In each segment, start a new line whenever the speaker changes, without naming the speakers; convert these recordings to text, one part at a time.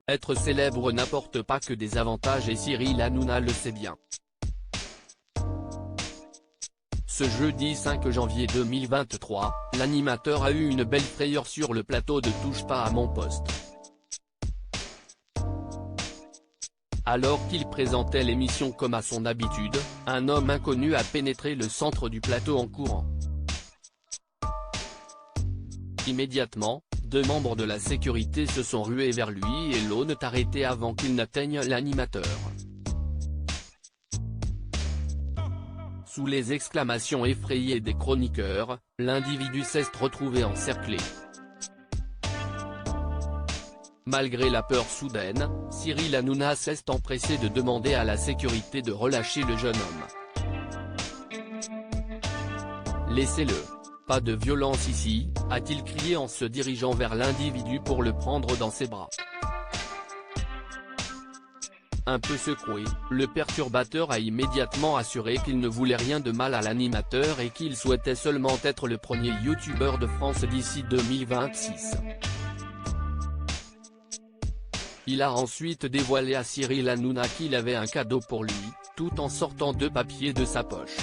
Être célèbre n'apporte pas que des avantages et Cyril Hanouna le sait bien. Ce jeudi 5 janvier 2023, l'animateur a eu une belle frayeur sur le plateau de Touche pas à mon poste. Alors qu'il présentait l'émission comme à son habitude, un homme inconnu a pénétré le centre du plateau en courant. Immédiatement, 2 membres de la sécurité se sont rués vers lui et l'ont arrêté avant qu'il n'atteigne l'animateur. Sous les exclamations effrayées des chroniqueurs, l'individu s'est retrouvé encerclé. Malgré la peur soudaine, Cyril Hanouna s'est empressé de demander à la sécurité de relâcher le jeune homme. Laissez-le. Pas de violence ici, a-t-il crié en se dirigeant vers l'individu pour le prendre dans ses bras. Un peu secoué, le perturbateur a immédiatement assuré qu'il ne voulait rien de mal à l'animateur et qu'il souhaitait seulement être le premier youtubeur de France d'ici 2026. Il a ensuite dévoilé à Cyril Hanouna qu'il avait un cadeau pour lui, tout en sortant 2 papiers de sa poche.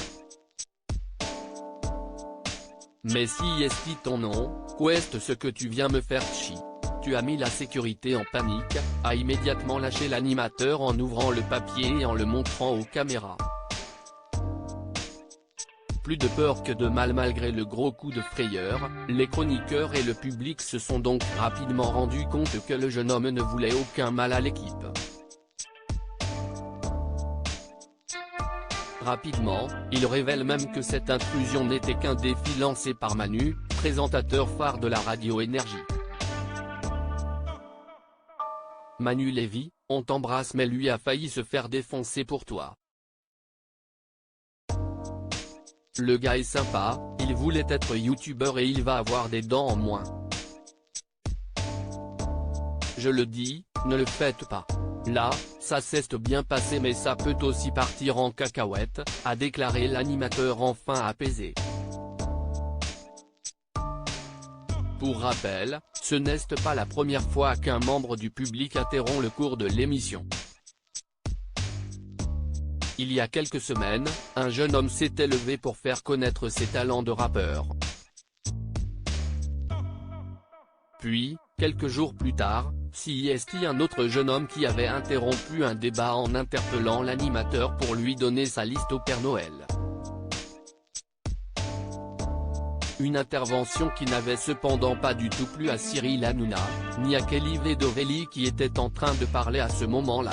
Mais si est ton nom, qu'est ce que tu viens me faire chi? Tu as mis la sécurité en panique, a immédiatement lâché l'animateur en ouvrant le papier et en le montrant aux caméras. Plus de peur que de mal malgré le gros coup de frayeur, les chroniqueurs et le public se sont donc rapidement rendus compte que le jeune homme ne voulait aucun mal à l'équipe. Rapidement, il révèle même que cette intrusion n'était qu'un défi lancé par Manu, présentateur phare de la radio Énergie. Manu Lévy, on t'embrasse mais lui a failli se faire défoncer pour toi. Le gars est sympa, il voulait être youtubeur et il va avoir des dents en moins. Je le dis, ne le faites pas. Là, ça s'est bien passé mais ça peut aussi partir en cacahuète, a déclaré l'animateur enfin apaisé. Pour rappel, ce n'est pas la première fois qu'un membre du public interrompt le cours de l'émission. Il y a quelques semaines, un jeune homme s'était levé pour faire connaître ses talents de rappeur. Puis, quelques jours plus tard, un autre jeune homme qui avait interrompu un débat en interpellant l'animateur pour lui donner sa liste au Père Noël. Une intervention qui n'avait cependant pas du tout plu à Cyril Hanouna, ni à Kelly Vedorelli qui était en train de parler à ce moment-là.